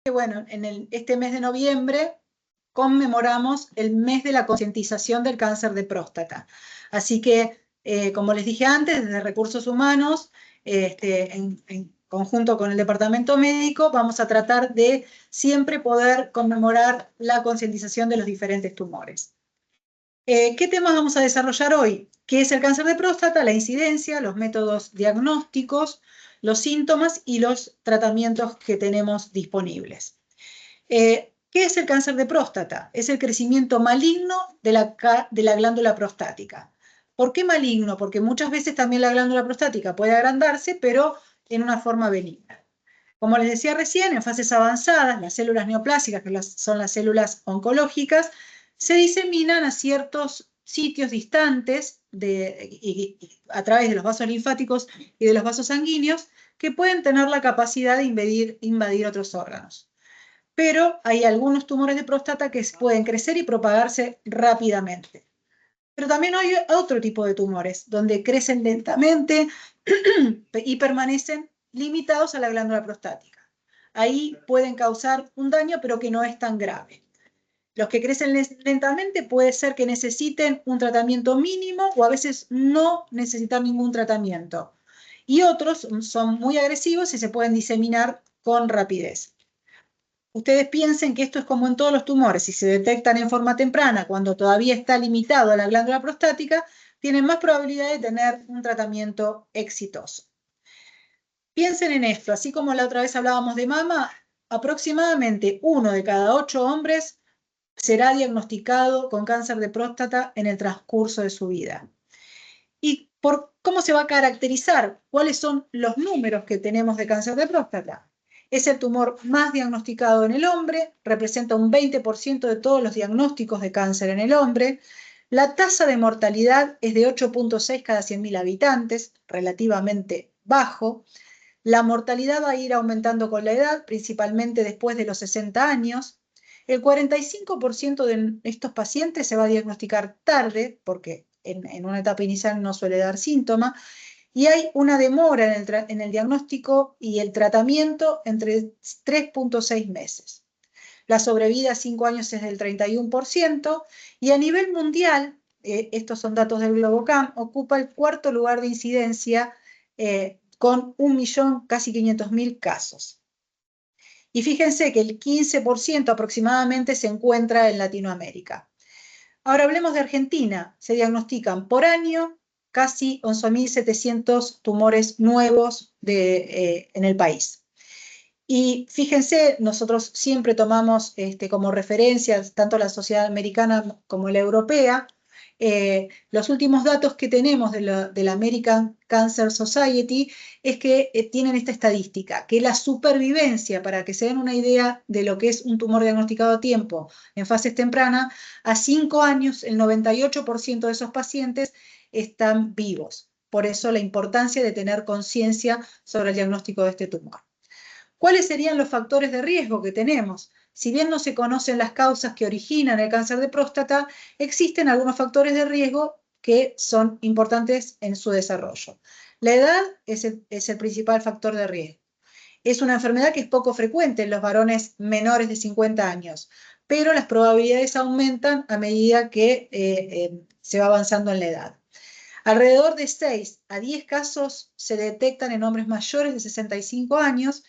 bueno, este mes de noviembre conmemoramos el mes de la concientización del cáncer de próstata. Así que, como les dije antes, desde Recursos Humanos, en conjunto con el Departamento Médico, vamos a tratar de siempre poder conmemorar la concientización de los diferentes tumores. ¿Qué temas vamos a desarrollar hoy? ¿Qué es el cáncer de próstata? La incidencia, los métodos diagnósticos, los síntomas y los tratamientos que tenemos disponibles. ¿Qué es el cáncer de próstata? Es el crecimiento maligno de la glándula prostática. ¿Por qué maligno? Porque muchas veces también la glándula prostática puede agrandarse, pero en una forma benigna. Como les decía recién, en fases avanzadas, las células neoplásicas, que son las células oncológicas, se diseminan a ciertos sitios distantes a través de los vasos linfáticos y de los vasos sanguíneos que pueden tener la capacidad de invadir otros órganos. Pero hay algunos tumores de próstata que pueden crecer y propagarse rápidamente. Pero también hay otro tipo de tumores, donde crecen lentamente y permanecen limitados a la glándula prostática. Ahí pueden causar un daño, pero que no es tan grave. Los que crecen lentamente puede ser que necesiten un tratamiento mínimo o a veces no necesitar ningún tratamiento. Y otros son muy agresivos y se pueden diseminar con rapidez. Ustedes piensen que esto es como en todos los tumores, si se detectan en forma temprana, cuando todavía está limitado a la glándula prostática, tienen más probabilidad de tener un tratamiento exitoso. Piensen en esto, así como la otra vez hablábamos de mama, aproximadamente 1 de cada 8 hombres será diagnosticado con cáncer de próstata en el transcurso de su vida. ¿Y cómo se va a caracterizar? ¿Cuáles son los números que tenemos de cáncer de próstata? Es el tumor más diagnosticado en el hombre, representa un 20% de todos los diagnósticos de cáncer en el hombre. La tasa de mortalidad es de 8.6 cada 100.000 habitantes, relativamente bajo. La mortalidad va a ir aumentando con la edad, principalmente después de los 60 años. El 45% de estos pacientes se va a diagnosticar tarde, porque en una etapa inicial no suele dar síntoma, y hay una demora en el diagnóstico y el tratamiento entre 3.6 meses. La sobrevida a 5 años es del 31%, y a nivel mundial, estos son datos del Globocam, ocupa el 4º lugar de incidencia con 1 millón, casi 500.000 casos. Y fíjense que el 15% aproximadamente se encuentra en Latinoamérica. Ahora hablemos de Argentina. Se diagnostican por año casi 11.700 tumores nuevos en el país. Y fíjense, nosotros siempre tomamos como referencias tanto la sociedad americana como la europea. Los últimos datos que tenemos de la American Cancer Society es que tienen esta estadística, que la supervivencia, para que se den una idea de lo que es un tumor diagnosticado a tiempo en fases tempranas, a 5 años el 98% de esos pacientes están vivos. Por eso la importancia de tener conciencia sobre el diagnóstico de este tumor. ¿Cuáles serían los factores de riesgo que tenemos? Si bien no se conocen las causas que originan el cáncer de próstata, existen algunos factores de riesgo que son importantes en su desarrollo. La edad es el principal factor de riesgo. Es una enfermedad que es poco frecuente en los varones menores de 50 años, pero las probabilidades aumentan a medida que se va avanzando en la edad. Alrededor de 6 a 10 casos se detectan en hombres mayores de 65 años,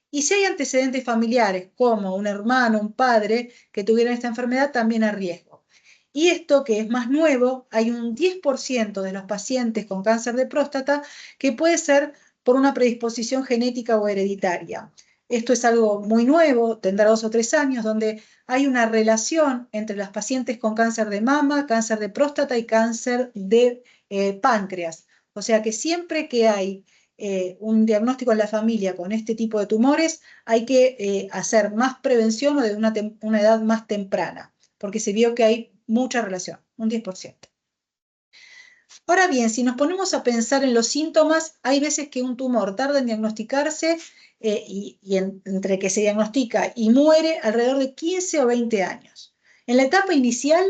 y si hay antecedentes familiares, como un hermano, un padre, que tuvieran esta enfermedad, también hay riesgo. Y esto, que es más nuevo, hay un 10% de los pacientes con cáncer de próstata que puede ser por una predisposición genética o hereditaria. Esto es algo muy nuevo, tendrá 2 o 3 años, donde hay una relación entre las pacientes con cáncer de mama, cáncer de próstata y cáncer de páncreas. O sea que siempre que hay un diagnóstico en la familia con este tipo de tumores, hay que hacer más prevención o de una edad más temprana, porque se vio que hay mucha relación, un 10%. Ahora bien, si nos ponemos a pensar en los síntomas, hay veces que un tumor tarda en diagnosticarse entre que se diagnostica y muere alrededor de 15 o 20 años. En la etapa inicial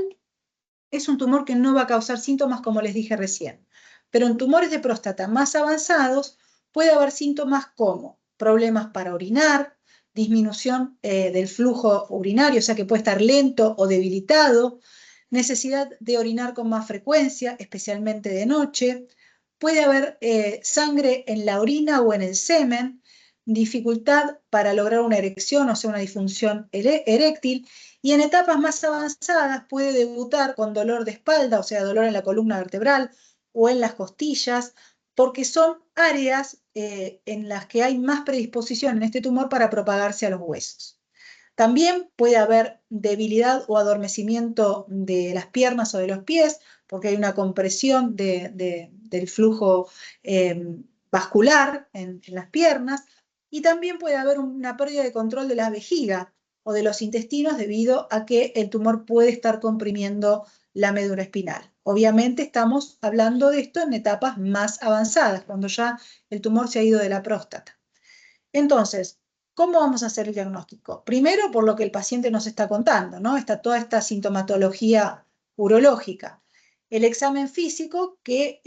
es un tumor que no va a causar síntomas, como les dije recién, pero en tumores de próstata más avanzados puede haber síntomas como problemas para orinar, disminución del flujo urinario, o sea que puede estar lento o debilitado, necesidad de orinar con más frecuencia, especialmente de noche, puede haber sangre en la orina o en el semen, dificultad para lograr una erección, o sea, una disfunción eréctil, y en etapas más avanzadas puede debutar con dolor de espalda, o sea, dolor en la columna vertebral o en las costillas, porque son áreas en las que hay más predisposición en este tumor para propagarse a los huesos. También puede haber debilidad o adormecimiento de las piernas o de los pies, porque hay una compresión del flujo vascular en las piernas, y también puede haber una pérdida de control de la vejiga o de los intestinos debido a que el tumor puede estar comprimiendo la médula espinal. Obviamente estamos hablando de esto en etapas más avanzadas, cuando ya el tumor se ha ido de la próstata. Entonces, ¿cómo vamos a hacer el diagnóstico? Primero, por lo que el paciente nos está contando, ¿no? Está toda esta sintomatología urológica. El examen físico, que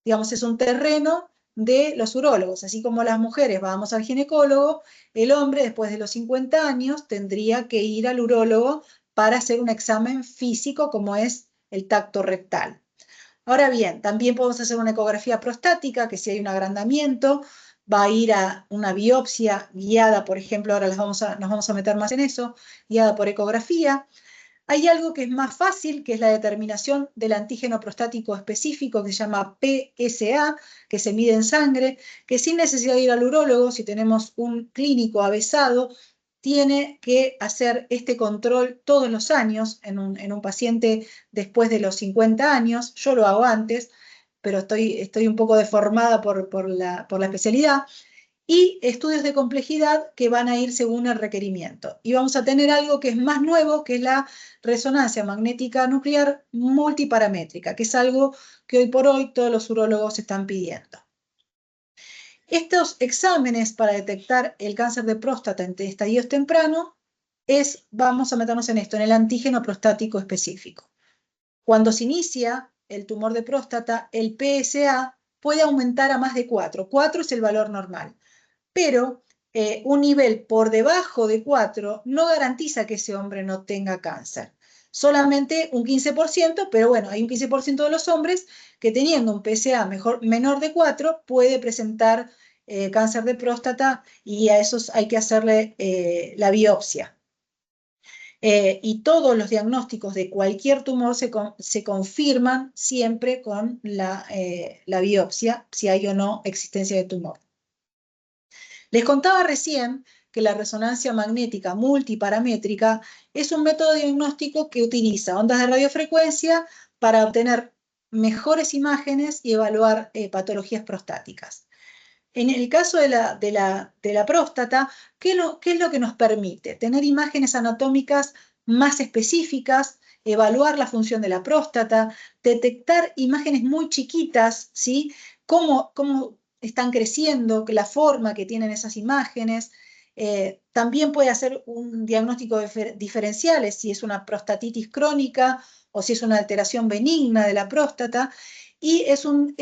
digamos, es un terreno de los urólogos. Así como las mujeres vamos al ginecólogo, el hombre, después de los 50 años, tendría que ir al urólogo para hacer un examen físico, como es el tacto rectal. Ahora bien, también podemos hacer una ecografía prostática, que si hay un agrandamiento, va a ir a una biopsia guiada, por ejemplo, ahora nos vamos a meter más en eso, guiada por ecografía. Hay algo que es más fácil, que es la determinación del antígeno prostático específico, que se llama PSA, que se mide en sangre, que sin necesidad de ir al urólogo, si tenemos un clínico avesado, tiene que hacer este control todos los años en un paciente después de los 50 años. Yo lo hago antes, pero estoy un poco deformada por la especialidad, y estudios de complejidad que van a ir según el requerimiento. Y vamos a tener algo que es más nuevo, que es la resonancia magnética nuclear multiparamétrica, que es algo que hoy por hoy todos los urólogos están pidiendo. Estos exámenes para detectar el cáncer de próstata en estadios tempranos vamos a meternos en esto, en el antígeno prostático específico. Cuando se inicia el tumor de próstata, el PSA puede aumentar a más de 4. 4 es el valor normal. Pero un nivel por debajo de 4 no garantiza que ese hombre no tenga cáncer. Solamente un 15%, pero bueno, hay un 15% de los hombres que teniendo un PSA menor de 4 puede presentar cáncer de próstata, y a esos hay que hacerle la biopsia. Y todos los diagnósticos de cualquier tumor se confirman siempre con la biopsia, si hay o no existencia de tumor. Les contaba recién que la resonancia magnética multiparamétrica es un método diagnóstico que utiliza ondas de radiofrecuencia para obtener mejores imágenes y evaluar patologías prostáticas. En el caso de la próstata, ¿qué es lo que nos permite? Tener imágenes anatómicas más específicas, evaluar la función de la próstata, detectar imágenes muy chiquitas, ¿sí? Cómo están creciendo, la forma que tienen esas imágenes. También puede hacer un diagnóstico diferenciales, si es una prostatitis crónica o si es una alteración benigna de la próstata. Y es un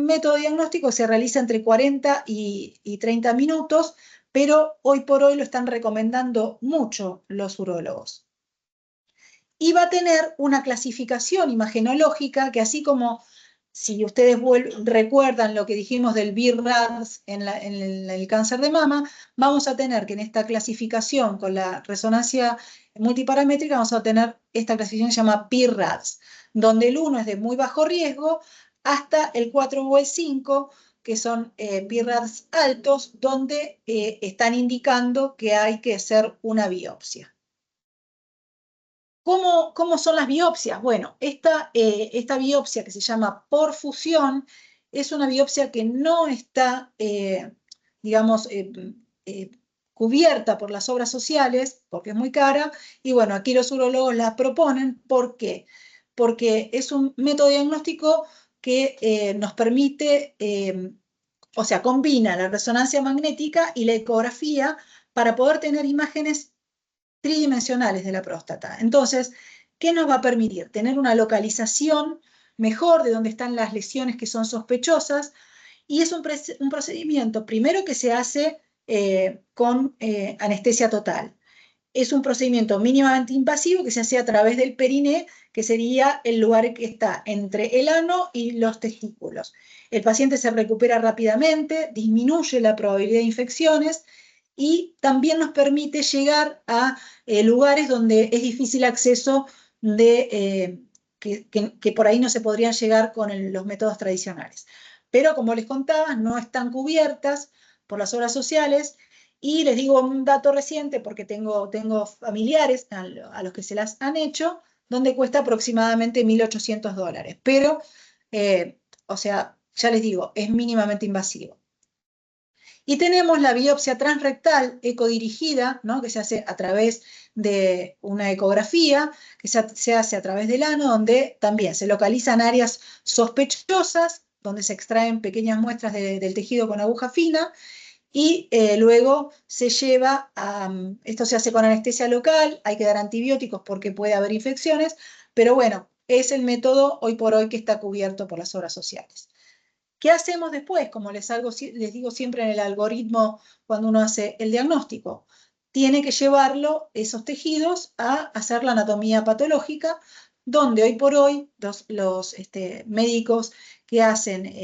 método diagnóstico que se realiza entre 40 y 30 minutos, pero hoy por hoy lo están recomendando mucho los urólogos. Y va a tener una clasificación imagenológica que, así como si ustedes recuerdan lo que dijimos del BIRADS en el cáncer de mama, vamos a tener que en esta clasificación con la resonancia multiparamétrica vamos a tener esta clasificación que se llama BIRADS, donde el 1 es de muy bajo riesgo hasta el 4 o el 5, que son BIRADS altos, donde están indicando que hay que hacer una biopsia. ¿Cómo son las biopsias? Bueno, esta biopsia, que se llama por fusión, es una biopsia que no está, digamos, cubierta por las obras sociales, porque es muy cara, y bueno, aquí los urólogos la proponen. ¿Por qué? Porque es un método diagnóstico que nos permite, o sea, combina la resonancia magnética y la ecografía para poder tener imágenes tridimensionales de la próstata. Entonces, ¿qué nos va a permitir? Tener una localización mejor de dónde están las lesiones que son sospechosas, y es un procedimiento primero que se hace con anestesia total. Es un procedimiento mínimamente invasivo que se hace a través del periné, que sería el lugar que está entre el ano y los testículos. El paciente se recupera rápidamente, disminuye la probabilidad de infecciones y también nos permite llegar a lugares donde es difícil acceso que por ahí no se podrían llegar con los métodos tradicionales. Pero como les contaba, no están cubiertas por las obras sociales. Y les digo un dato reciente, porque tengo familiares a los que se las han hecho, donde cuesta aproximadamente $1.800. Pero, o sea, ya les digo, es mínimamente invasivo. Y tenemos la biopsia transrectal ecodirigida, ¿no? Que se hace a través de una ecografía, que se hace a través del ano, donde también se localizan áreas sospechosas, donde se extraen pequeñas muestras del tejido con aguja fina, y luego se lleva a, esto se hace con anestesia local, hay que dar antibióticos porque puede haber infecciones, pero bueno, es el método hoy por hoy que está cubierto por las obras sociales. ¿Qué hacemos después? Como les digo siempre en el algoritmo cuando uno hace el diagnóstico, tiene que llevarlo, esos tejidos, a hacer la anatomía patológica, donde hoy por hoy los médicos que hacen,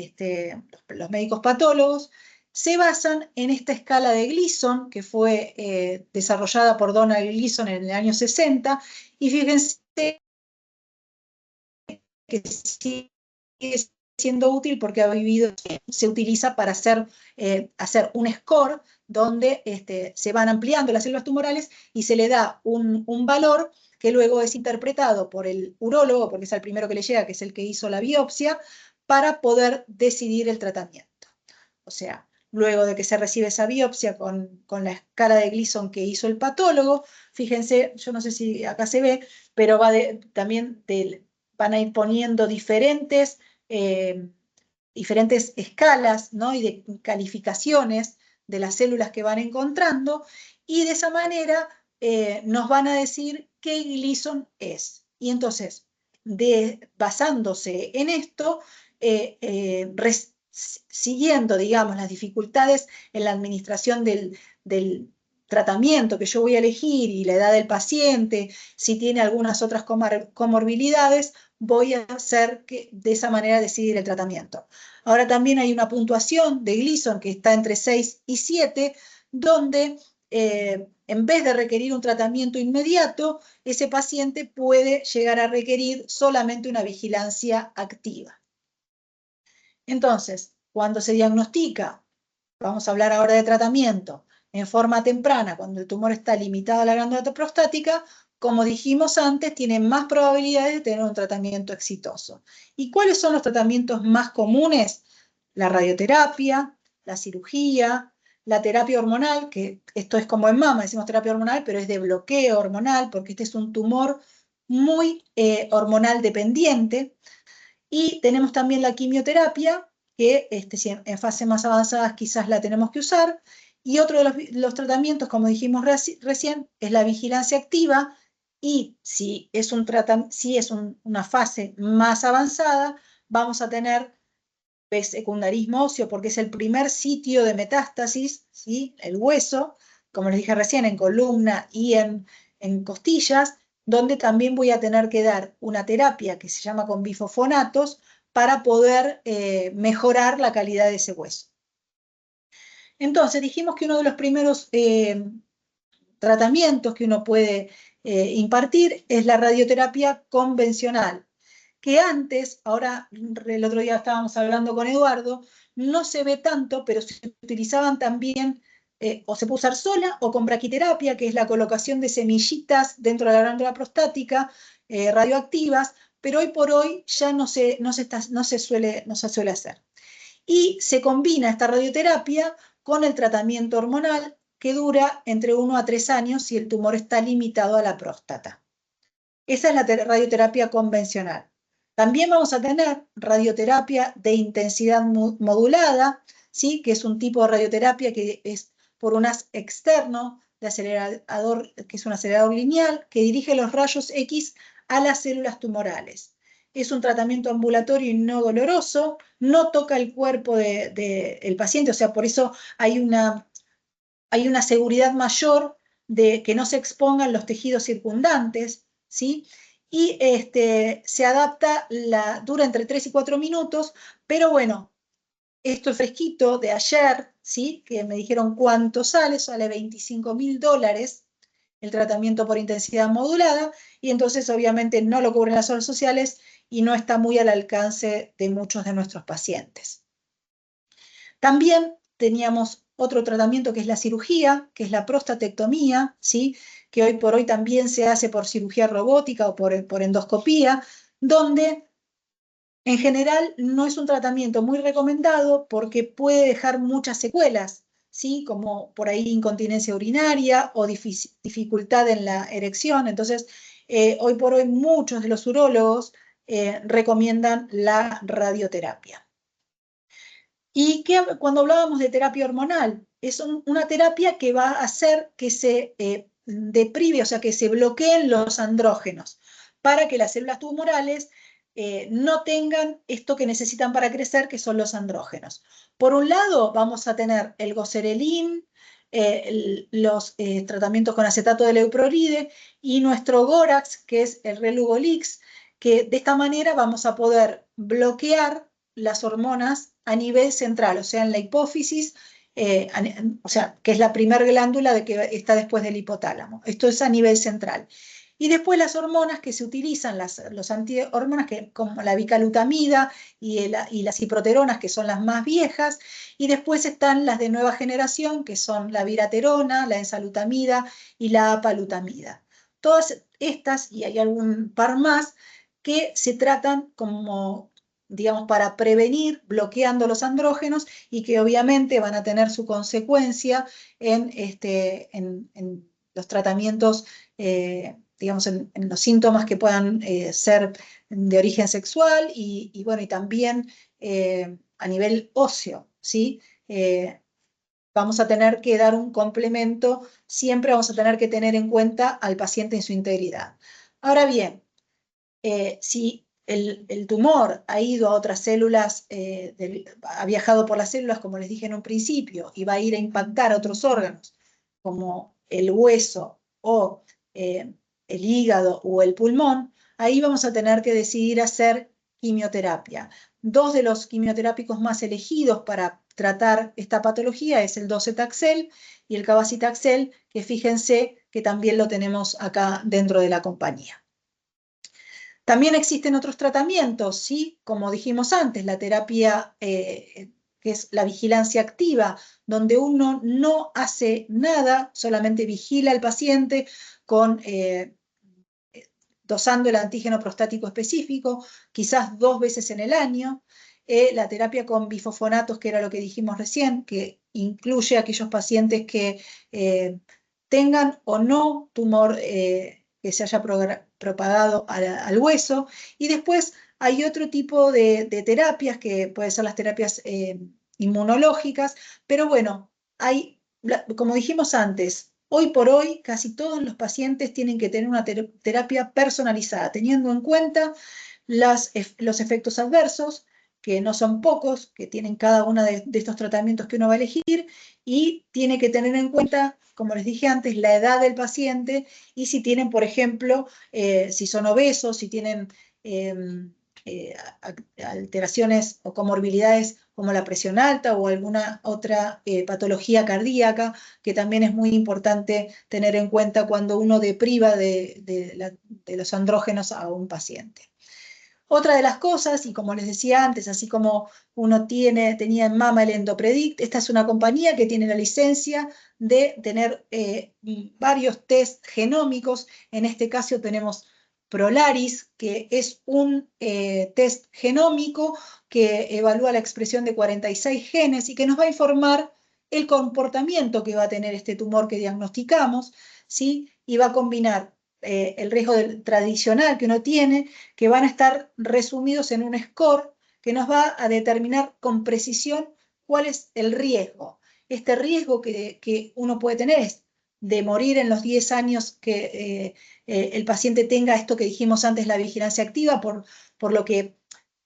los médicos patólogos, se basan en esta escala de Gleason, que fue desarrollada por Donald Gleason en el año 60, y fíjense que sigue siendo útil porque se utiliza para hacer un score donde se van ampliando las células tumorales y se le da un valor que luego es interpretado por el urólogo, porque es el primero que le llega, que es el que hizo la biopsia, para poder decidir el tratamiento. O sea, luego de que se recibe esa biopsia con la escala de Gleason que hizo el patólogo, fíjense, yo no sé si acá se ve, pero también van a ir poniendo diferentes escalas, ¿no? Y de calificaciones de las células que van encontrando, y de esa manera nos van a decir qué Gleason es. Y entonces, basándose en esto, siguiendo, digamos, las dificultades en la administración del tratamiento que yo voy a elegir y la edad del paciente, si tiene algunas otras comorbilidades, voy a hacer de esa manera decidir el tratamiento. Ahora también hay una puntuación de Gleason que está entre 6 y 7, donde en vez de requerir un tratamiento inmediato, ese paciente puede llegar a requerir solamente una vigilancia activa. Entonces, cuando se diagnostica, vamos a hablar ahora de tratamiento, en forma temprana, cuando el tumor está limitado a la glándula prostática, como dijimos antes, tiene más probabilidades de tener un tratamiento exitoso. ¿Y cuáles son los tratamientos más comunes? La radioterapia, la cirugía, la terapia hormonal, que esto es como en mama, decimos terapia hormonal, pero es de bloqueo hormonal, porque este es un tumor muy hormonal dependiente. Y tenemos también la quimioterapia, que si en fases más avanzadas quizás la tenemos que usar. Y otro de los tratamientos, como dijimos recién, es la vigilancia activa. Y si es una fase más avanzada, vamos a tener secundarismo óseo, porque es el primer sitio de metástasis, ¿sí? El hueso, como les dije recién, en columna y en costillas, donde también voy a tener que dar una terapia que se llama con bifosfonatos para poder mejorar la calidad de ese hueso. Entonces, dijimos que uno de los primeros tratamientos que uno puede impartir es la radioterapia convencional, que antes, ahora el otro día estábamos hablando con Eduardo, no se ve tanto, pero se utilizaban también, o se puede usar sola o con braquiterapia, que es la colocación de semillitas dentro de la glándula prostática radioactivas, pero hoy por hoy ya no se suele hacer. Y se combina esta radioterapia con el tratamiento hormonal, que dura entre 1 a 3 años si el tumor está limitado a la próstata. Esa es la radioterapia convencional. También vamos a tener radioterapia de intensidad modulada, ¿sí? Que es un tipo de radioterapia que es por un haz externo de acelerador, que es un acelerador lineal, que dirige los rayos X a las células tumorales. Es un tratamiento ambulatorio y no doloroso, no toca el cuerpo del paciente, o sea, por eso hay hay una seguridad mayor de que no se expongan los tejidos circundantes, ¿sí? Y se adapta, dura entre 3 y 4 minutos, pero bueno, esto es fresquito de ayer, ¿sí? Que me dijeron cuánto sale $25.000 el tratamiento por intensidad modulada, y entonces obviamente no lo cubren las obras sociales y no está muy al alcance de muchos de nuestros pacientes. También teníamos otro tratamiento que es la cirugía, que es la prostatectomía, ¿sí? Que hoy por hoy también se hace por cirugía robótica o por endoscopía, donde en general no es un tratamiento muy recomendado porque puede dejar muchas secuelas, ¿sí? Como por ahí incontinencia urinaria o dificultad en la erección. Entonces, hoy por hoy muchos de los urólogos recomiendan la radioterapia. Y cuando hablábamos de terapia hormonal, es una terapia que va a hacer que se deprive, o sea, que se bloqueen los andrógenos, para que las células tumorales no tengan esto que necesitan para crecer, que son los andrógenos. Por un lado, vamos a tener el goserelin, los tratamientos con acetato de leuprolide y nuestro Gorax, que es el Relugolix, que de esta manera vamos a poder bloquear las hormonas a nivel central, o sea, en la hipófisis, o sea, que es la primer glándula que está después del hipotálamo. Esto es a nivel central. Y después las hormonas que se utilizan, los antihormonas como la bicalutamida y las ciproteronas, que son las más viejas, y después están las de nueva generación, que son la viraterona, la enzalutamida y la apalutamida. Todas estas, y hay algún par más, que se tratan como, digamos, para prevenir, bloqueando los andrógenos, y que obviamente van a tener su consecuencia en los tratamientos, digamos, en los síntomas que puedan ser de origen sexual y bueno, y también a nivel óseo, ¿sí? Vamos a tener que dar un complemento, siempre vamos a tener que tener en cuenta al paciente en su integridad. Ahora bien, si el tumor ha ido a otras células, ha viajado por las células, como les dije en un principio, y va a ir a impactar a otros órganos, como el hueso o el hígado o el pulmón, ahí vamos a tener que decidir hacer quimioterapia. Dos de los quimioterápicos más elegidos para tratar esta patología es el docetaxel y el cabazitaxel, que fíjense que también lo tenemos acá dentro de la compañía. También existen otros tratamientos, ¿sí? Como dijimos antes, la terapia que es la vigilancia activa, donde uno no hace nada, solamente vigila al paciente dosando el antígeno prostático específico, quizás 2 veces en el año. La terapia con bifosfonatos, que era lo que dijimos recién, que incluye a aquellos pacientes que tengan o no tumor que se haya propagado al hueso. Y después hay otro tipo de terapias, que pueden ser las terapias inmunológicas, pero bueno, como dijimos antes, hoy por hoy casi todos los pacientes tienen que tener una terapia personalizada, teniendo en cuenta los efectos adversos, que no son pocos, que tienen cada uno de estos tratamientos que uno va a elegir, y tiene que tener en cuenta, como les dije antes, la edad del paciente, y si tienen, por ejemplo, si son obesos, si tienen alteraciones o comorbilidades como la presión alta o alguna otra patología cardíaca, que también es muy importante tener en cuenta cuando uno depriva de los andrógenos a un paciente. Otra de las cosas, y como les decía antes, así como uno tenía en mama el Endopredict, esta es una compañía que tiene la licencia de tener varios test genómicos. En este caso tenemos Prolaris, que es un test genómico que evalúa la expresión de 46 genes y que nos va a informar el comportamiento que va a tener este tumor que diagnosticamos, ¿sí? Y va a combinar el riesgo tradicional que uno tiene, que van a estar resumidos en un score que nos va a determinar con precisión cuál es el riesgo. Este riesgo que uno puede tener es de morir en los 10 años que el paciente tenga esto que dijimos antes, la vigilancia activa, por lo que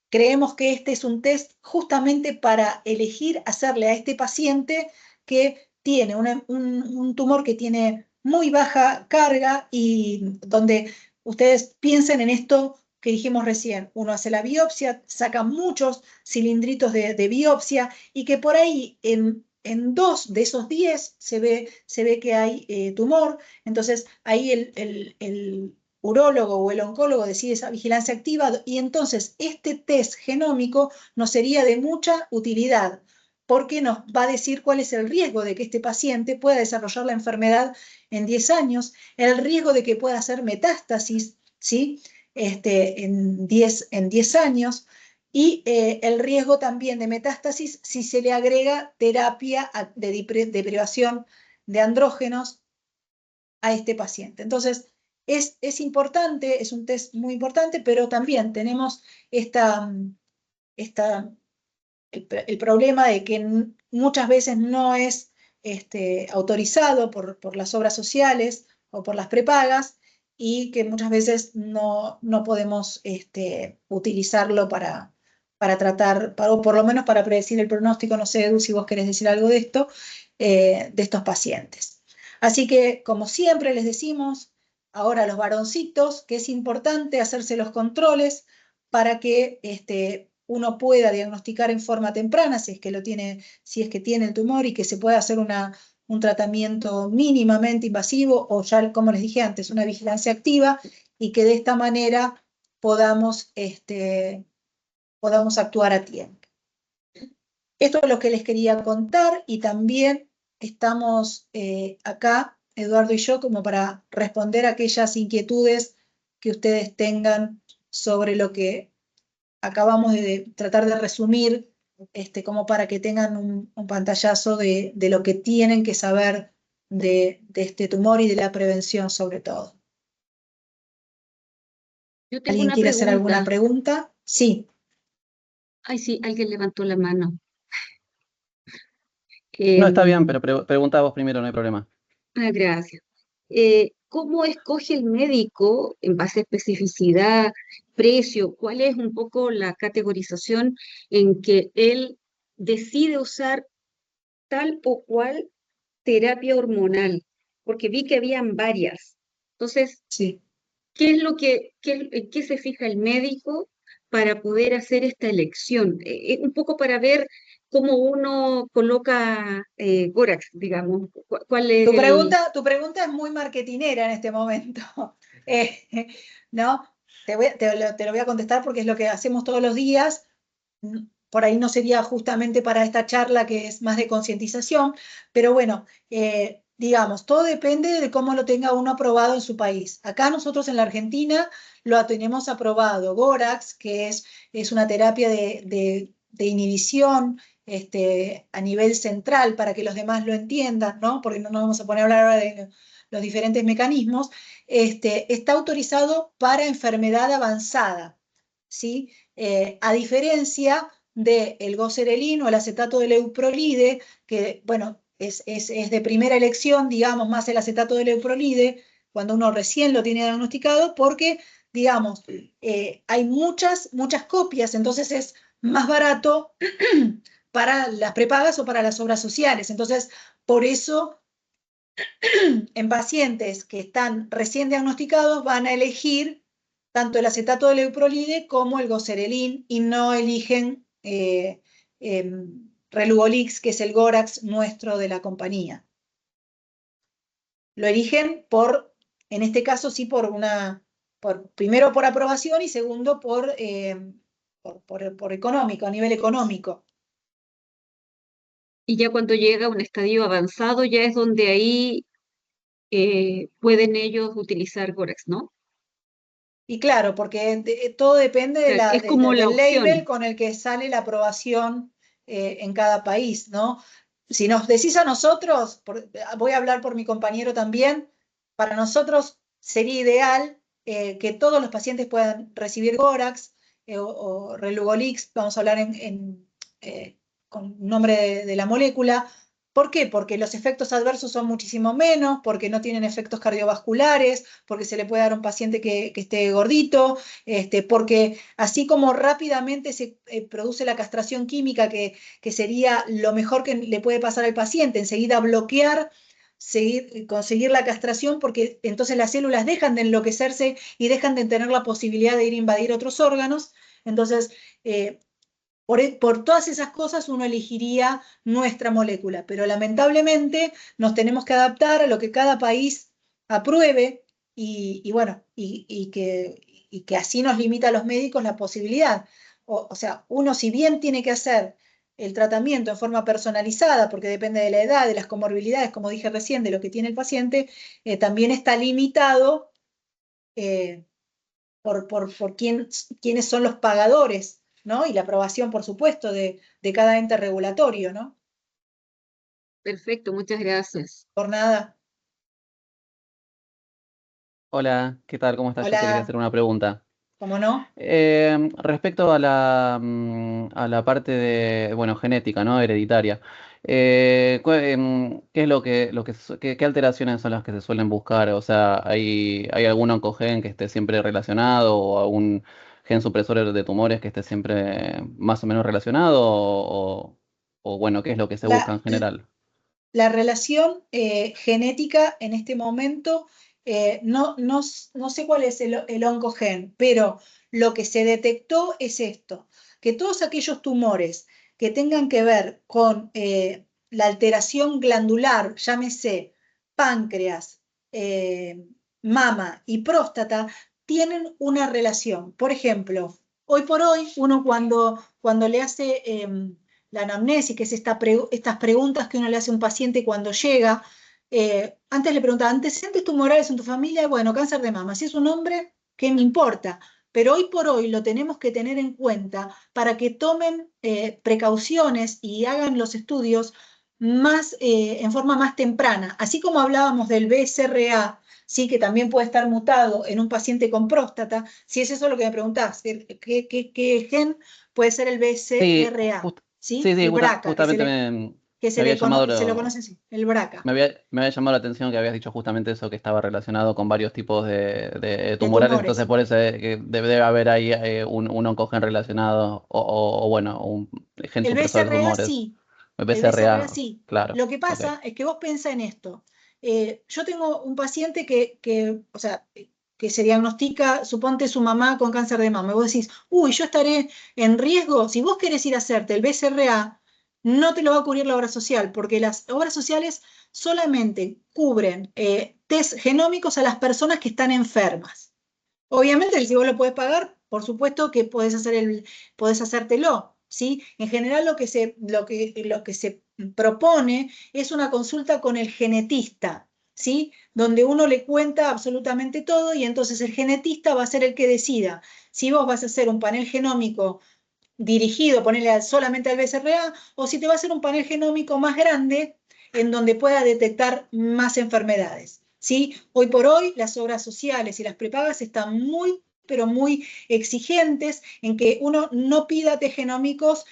creemos que este es un test justamente para elegir hacerle a este paciente que tiene un tumor que tiene muy baja carga y donde ustedes piensen en esto que dijimos recién, uno hace la biopsia, saca muchos cilindritos de biopsia y que por ahí en 2 de esos 10 se ve que hay tumor, entonces ahí el urólogo o el oncólogo decide esa vigilancia activa y entonces este test genómico nos sería de mucha utilidad porque nos va a decir cuál es el riesgo de que este paciente pueda desarrollar la enfermedad en 10 años, el riesgo de que pueda hacer metástasis, ¿sí? En 10 años, y el riesgo también de metástasis si se le agrega terapia de privación de andrógenos a este paciente. Entonces, es importante, es un test muy importante, pero también tenemos el problema de que muchas veces no es autorizado por las obras sociales o por las prepagas y que muchas veces no podemos utilizarlo para tratar, o por lo menos para predecir el pronóstico. No sé, Edu, si vos querés decir algo de esto, de estos pacientes. Así que, como siempre les decimos, ahora a los varoncitos, que es importante hacerse los controles para que uno pueda diagnosticar en forma temprana si es que tiene el tumor y que se pueda hacer un tratamiento mínimamente invasivo o ya, como les dije antes, una vigilancia activa y que de esta manera podamos actuar a tiempo. Esto es lo que les quería contar y también estamos acá, Eduardo y yo, como para responder a aquellas inquietudes que ustedes tengan sobre lo que acabamos de tratar de resumir, como para que tengan un pantallazo de lo que tienen que saber de este tumor y de la prevención sobre todo. Yo tengo ¿Alguien una quiere hacer alguna pregunta? Sí. Ay, sí, alguien levantó la mano. No, está bien, pero pregunta vos primero, no hay problema. Gracias. ¿Cómo escoge el médico en base a especificidad, precio? ¿Cuál es un poco la categorización en que él decide usar tal o cual terapia hormonal? Porque vi que habían varias. Entonces, Sí. ¿qué es en qué se fija el médico para poder hacer esta elección? Un poco para ver cómo uno coloca Górax, digamos. ¿Cuál es Tu pregunta es muy marketinera en este momento. ¿No? Te lo voy a contestar porque es lo que hacemos todos los días. Por ahí no sería justamente para esta charla que es más de concientización, pero bueno, digamos, todo depende de cómo lo tenga uno aprobado en su país. Acá nosotros en la Argentina lo tenemos aprobado Górax, que es una terapia de inhibición a nivel central para que los demás lo entiendan, ¿no? Porque no nos vamos a poner a hablar ahora de los diferentes mecanismos. Está autorizado para enfermedad avanzada, ¿sí? A diferencia del goserelin o el acetato de leuprolide, que, bueno, es de primera elección, digamos, más el acetato de leuprolide, cuando uno recién lo tiene diagnosticado, porque, digamos, hay muchas copias, entonces es más barato para las prepagas o para las obras sociales. Entonces, por eso, en pacientes que están recién diagnosticados van a elegir tanto el acetato de leuprolide como el goserelin y no eligen Relugolix, que es el Górax nuestro de la compañía. Lo eligen en este caso sí, primero por aprobación y segundo por económico, a nivel económico. y ya cuando llega a un estadio avanzado, ya es donde ahí pueden ellos utilizar Górax, ¿no? Y claro, porque todo depende Es como la del label opción. con el que sale la aprobación en cada país, ¿no? Si nos decís a nosotros, voy a hablar por mi compañero también, para nosotros sería ideal que todos los pacientes puedan recibir Górax o Relugolix, vamos a hablar con nombre de la molécula, ¿Por qué? Porque los efectos adversos son muchísimo menos, porque no tienen efectos cardiovasculares, porque se le puede dar a un paciente que esté gordito, porque así como rápidamente se produce la castración química, que sería lo mejor que le puede pasar al paciente, enseguida bloquear, conseguir la castración, porque entonces las células dejan de enloquecerse y dejan de tener la posibilidad de ir a invadir otros órganos. Entonces, por todas esas cosas uno elegiría nuestra molécula, pero lamentablemente nos tenemos que adaptar a lo que cada país apruebe bueno, y que así nos limita a los médicos la posibilidad. O sea, uno si bien tiene que hacer el tratamiento en forma personalizada, porque depende de la edad, de las comorbilidades, como dije recién, de lo que tiene el paciente, también está limitado eh, por quiénes son los pagadores, ¿no? Y la aprobación, por supuesto, de cada ente regulatorio, ¿no? Perfecto, muchas gracias. Por nada. Hola, ¿qué tal? ¿Cómo estás? Yo te quería hacer Hola, una pregunta. ¿cómo no? Respecto a la parte de, bueno, genética, ¿no? Hereditaria. ¿Qué es qué alteraciones son las que se suelen buscar? O sea, ¿hay algún oncogen que esté siempre relacionado o algún gen supresor de tumores que esté siempre más o menos relacionado? Bueno, ¿qué es lo que se busca La, en general? la relación genética en este momento, no sé cuál es el oncogen, pero lo que se detectó es esto, que todos aquellos tumores que tengan que ver con la alteración glandular, llámese páncreas, mama y próstata, tienen una relación. Por ejemplo, hoy por hoy, uno cuando le hace la anamnesis, que es estas preguntas que uno le hace a un paciente cuando llega. Antes le preguntaba, ¿antecedentes tumorales en tu familia? Bueno, cáncer de mama. Si es un hombre, ¿qué me importa? Pero hoy por hoy lo tenemos que tener en cuenta para que tomen precauciones y hagan los estudios en forma más temprana. Así como hablábamos del BSRA, sí, que también puede estar mutado en un paciente con próstata, si es eso lo que me preguntás, ¿qué gen puede ser el Sí, BCRA? ¿Sí? sí, El BRCA, justamente que me había se lo conoce así, el BRCA, me había llamado la atención que habías dicho justamente eso, que estaba relacionado con varios tipos de de tumorales, entonces tumores. por eso que debe haber ahí un oncogen relacionado, o bueno, un gen El supresor de BCRA tumores. sí, El el BCRA BCRA, sí. claro, Lo que ok. pasa es que vos pensá en esto. Yo tengo un paciente o sea, que se diagnostica, suponte su mamá con cáncer de mama, y vos decís, uy, yo estaré en riesgo. Si vos querés ir a hacerte el BCRA, no te lo va a cubrir la obra social, porque las obras sociales solamente cubren test genómicos a las personas que están enfermas. Obviamente, si vos lo podés pagar, por supuesto que podés hacértelo, ¿sí? En general, lo que se propone es una consulta con el genetista, ¿sí? Donde uno le cuenta absolutamente todo y entonces el genetista va a ser el que decida si vos vas a hacer un panel genómico dirigido, ponerle solamente al BCRA, o si te va a hacer un panel genómico más grande en donde pueda detectar más enfermedades. ¿Sí? Hoy por hoy las obras sociales y las prepagas están muy pero muy exigentes en que uno no pida test genómicos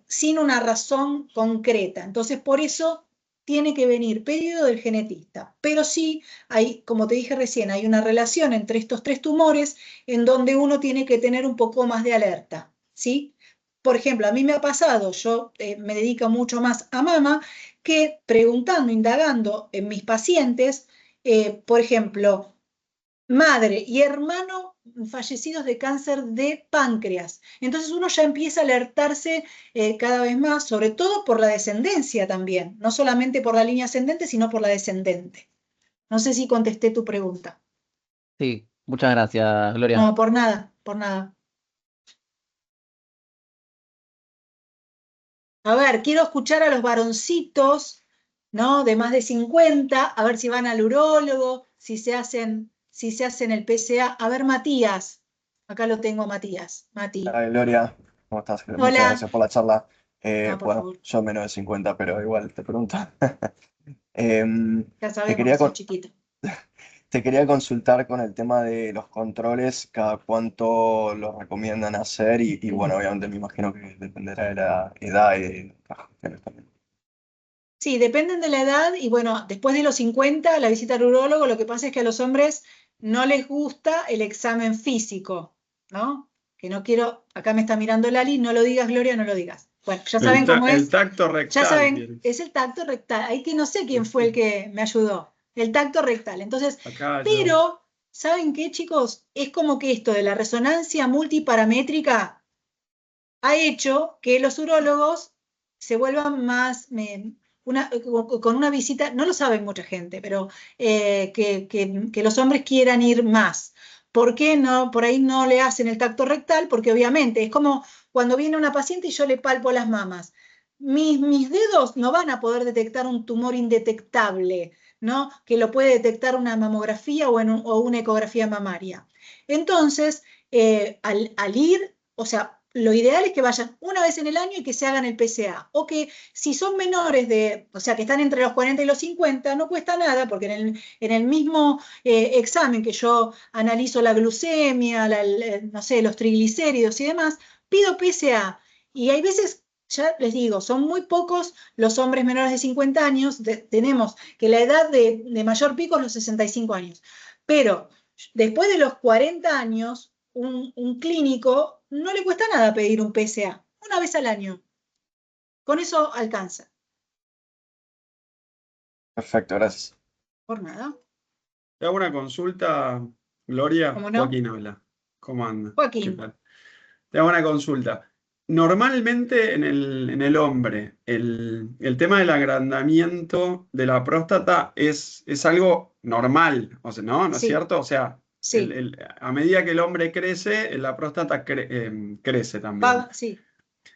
sin una razón concreta. Entonces, por eso tiene que venir pedido del genetista. Pero sí, hay, como te dije recién, hay una relación entre estos tres tumores en donde uno tiene que tener un poco más de alerta. ¿Sí? Por ejemplo, a mí me ha pasado, yo me dedico mucho más a mama, que preguntando, indagando en mis pacientes, por ejemplo, madre y hermano fallecidos de cáncer de páncreas. Entonces uno ya empieza a alertarse cada vez más, sobre todo por la descendencia también, no solamente por la línea ascendente, sino por la descendente. No sé si contesté tu pregunta. Sí, muchas gracias, Gloria. No, por nada, por nada. A ver, quiero escuchar a los varoncitos, ¿no? De más de 50, a ver si van al urólogo, si se hacen el PCA. A ver, Matías, acá lo tengo, Matías. Mati. Hola Gloria, ¿cómo estás? Muchas Hola. gracias por la charla. No, por Bueno, favor, yo menos de 50, pero igual te pregunto. Em, ya te sabemos que quería, sos con- chiquito. te quería consultar con el tema de los controles, cada cuánto los recomiendan hacer y bueno, obviamente me imagino que dependerá de la edad y de otras cuestiones también. Sí, dependen de la edad y bueno, después de los 50, la visita al urólogo, lo que pasa es que a los hombres no les gusta el examen físico, ¿no? Que no quiero, acá me está mirando Lali, no lo digas, Gloria, no lo digas. Bueno, ya saben cómo El es, tacto ya rectal, saben, quiere. es el tacto rectal, ahí que no sé quién fue el que me ayudó, el tacto rectal. Entonces, Acá yo. pero, ¿saben qué, chicos? Es como que esto de la resonancia multiparamétrica ha hecho que los urólogos se vuelvan más, con una visita, no lo sabe mucha gente, pero que los hombres quieran ir más. ¿Por qué no? Por ahí no le hacen el tacto rectal, porque obviamente es como cuando viene una paciente y yo le palpo las mamas. Mis dedos no van a poder detectar un tumor indetectable, ¿no? Que lo puede detectar una mamografía o una ecografía mamaria. Entonces, al ir, o sea, lo ideal es que vayan una vez en el año y que se hagan el PSA. O que si son menores o sea, que están entre los 40 y los 50, no cuesta nada, porque en el mismo examen que yo analizo la glucemia, no sé, los triglicéridos y demás, pido PSA. Y hay veces, ya les digo, son muy pocos los hombres menores de 50 años. Tenemos que la edad de mayor pico es los 65 años. Pero después de los 40 años, un clínico no le cuesta nada pedir un PSA, una vez al año. Con eso alcanza. Perfecto, gracias. Por nada. Te hago una consulta, Gloria. ¿Cómo no? Joaquín habla. ¿Cómo anda? ¿Qué Joaquín. tal? Te hago una consulta. Normalmente en el hombre, el tema del agrandamiento de la próstata es algo normal, o sea, ¿no? ¿No es Sí, cierto? O sea, sí. a medida que el hombre crece, la próstata crece también. Sí.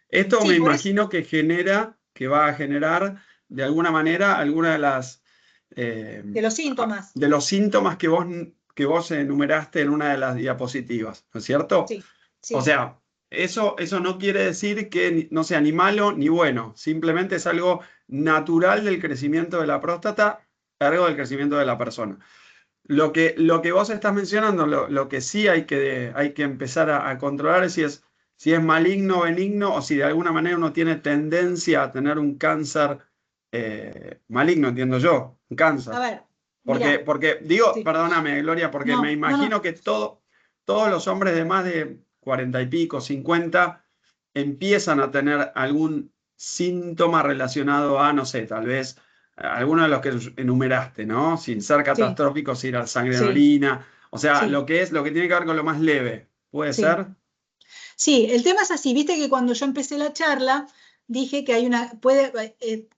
Esto me Sí, por eso. imagino que va a generar de alguna manera alguna de las De los síntomas. de los síntomas que vos enumeraste en una de las diapositivas, ¿no es cierto? Sí, O sí. sea, eso no quiere decir que no sea ni malo ni bueno, simplemente es algo natural del crecimiento de la próstata, algo del crecimiento de la persona. Lo que vos estás mencionando, lo que sí hay que empezar a controlar es si es maligno o benigno, o si de alguna manera uno tiene tendencia a tener un cáncer maligno, entiendo yo, un A cáncer. ver, mira. Porque digo, Sí. perdóname, Gloria, porque me No, no, imagino no. que todos los hombres de más de 40 y pico, 50, empiezan a tener algún síntoma relacionado a, no sé, tal vez alguno de los que enumeraste, ¿no? Sin ser Sí, catastróficos, ir a sangre en sí, orina. O sea, sí, lo que tiene que ver con lo más leve. ¿Puede sí. ser? Sí, el tema es así, viste que cuando yo empecé la charla dije que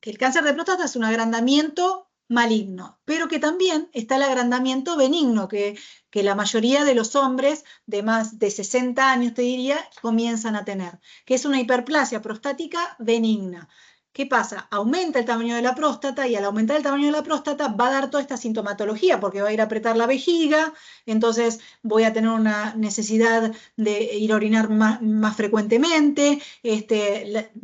que el cáncer de próstata es un agrandamiento maligno, pero que también está el agrandamiento benigno, que la mayoría de los hombres de más de 60 años, te diría, comienzan a tener, que es una hiperplasia prostática benigna. ¿Qué pasa? Aumenta el tamaño de la próstata y al aumentar el tamaño de la próstata va a dar toda esta sintomatología porque va a ir a apretar la vejiga, entonces voy a tener una necesidad de ir a orinar más frecuentemente,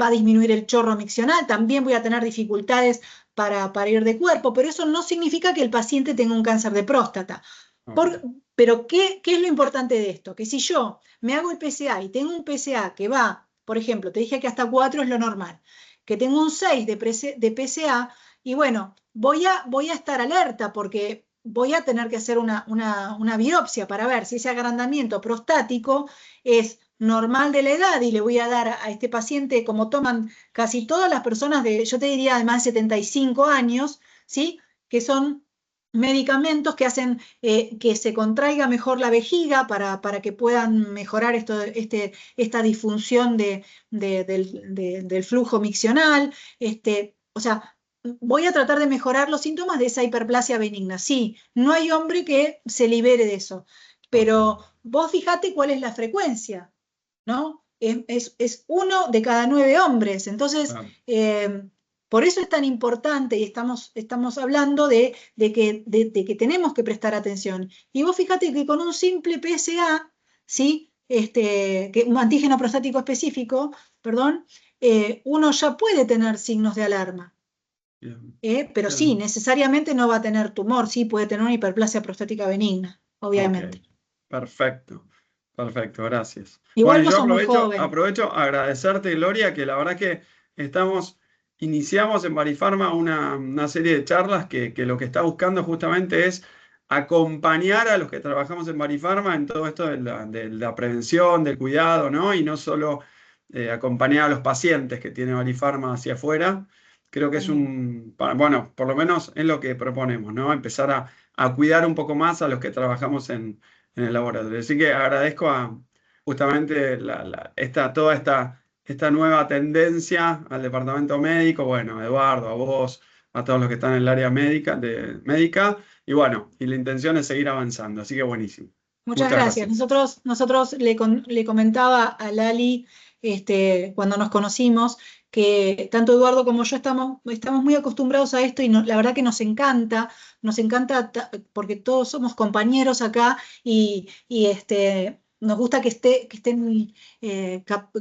va a disminuir el chorro miccional, también voy a tener dificultades para ir de cuerpo, pero eso no significa que el paciente tenga un cáncer de próstata. Ok. Pero ¿qué es lo importante de esto? Que si yo me hago el PSA y tengo un PSA que va, por ejemplo, te dije que hasta 4 es lo normal, que tengo un 6 de PSA, y bueno, voy a estar alerta porque voy a tener que hacer una biopsia para ver si ese agrandamiento prostático es normal de la edad y le voy a dar a este paciente, como toman casi todas las personas yo te diría de más de 75 años, ¿sí? Que son medicamentos que hacen que se contraiga mejor la vejiga para que puedan mejorar esta disfunción del flujo miccional. O sea, voy a tratar de mejorar los síntomas de esa hiperplasia benigna. Sí, no hay hombre que se libere de eso, Ok. pero vos fijate cuál es la frecuencia, ¿no? Es 1 de cada 9 hombres. Entonces, Claro. por eso es tan importante y estamos hablando de que tenemos que prestar atención. Y vos fíjate que con un simple PSA, ¿sí? Que un antígeno prostático específico, perdón, uno ya puede tener signos de alarma. Bien. Pero sí, Bien. necesariamente no va a tener tumor, sí puede tener una hiperplasia prostática benigna, Ok. obviamente. Perfecto. Perfecto, gracias. Bueno, Igual y vos yo sos muy joven. aprovecho a agradecerte, Gloria, que la verdad que estamos iniciamos en Barifarma una serie de charlas que lo que está buscando justamente es acompañar a los que trabajamos en Barifarma en todo esto de la prevención, del cuidado, ¿no? Y no solo acompañar a los pacientes que tiene Barifarma hacia afuera. Creo que es bueno, por lo menos es lo que proponemos, ¿no? Empezar a cuidar un poco más a los que trabajamos en el laboratorio. Así que agradezco justamente toda esta nueva tendencia al departamento médico, bueno, a Eduardo, a vos, a todos los que están en el área médica, y bueno, y la intención es seguir avanzando, así que buenísimo. Muchas gracias. Nosotros le comentaba a Lali cuando nos conocimos que tanto Eduardo como yo estamos muy acostumbrados a esto y la verdad que nos encanta porque todos somos compañeros acá y nos gusta que estén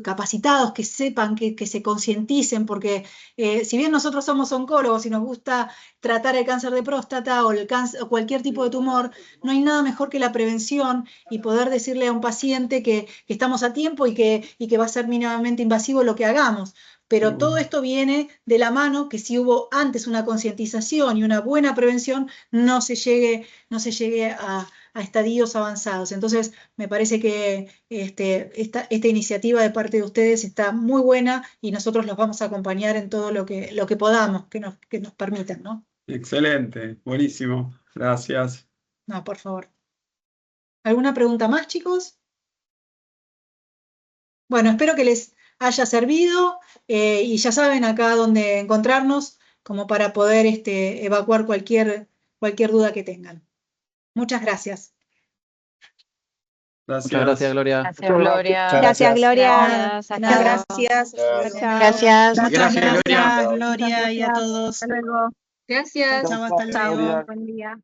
capacitados, que sepan, que se concienticen, porque si bien nosotros somos oncólogos y nos gusta tratar el cáncer de próstata o o cualquier tipo de tumor, no hay nada mejor que la prevención y poder decirle a un paciente que estamos a tiempo y que va a ser mínimamente invasivo lo que hagamos. Pero todo esto viene de la mano que si hubo antes una concientización y una buena prevención, no se llegue a estadios avanzados. Entonces, me parece que esta iniciativa de parte de ustedes está muy buena y nosotros los vamos a acompañar en todo lo que podamos, que nos permitan, ¿no? Excelente, buenísimo. Gracias. No, por favor. ¿Alguna pregunta más, chicos? Bueno, espero que les haya servido y ya saben acá dónde encontrarnos como para poder evacuar cualquier duda que tengan. Muchas gracias. Gracias. Muchas gracias, Gloria. Gracias, Gloria. Gracias, Gloria. Hasta Chao. luego. Gracias. Gracias. Muchas Gracias, Gloria. gracias, Gloria, y a todos. Gracias. Chao, hasta luego. Buen día.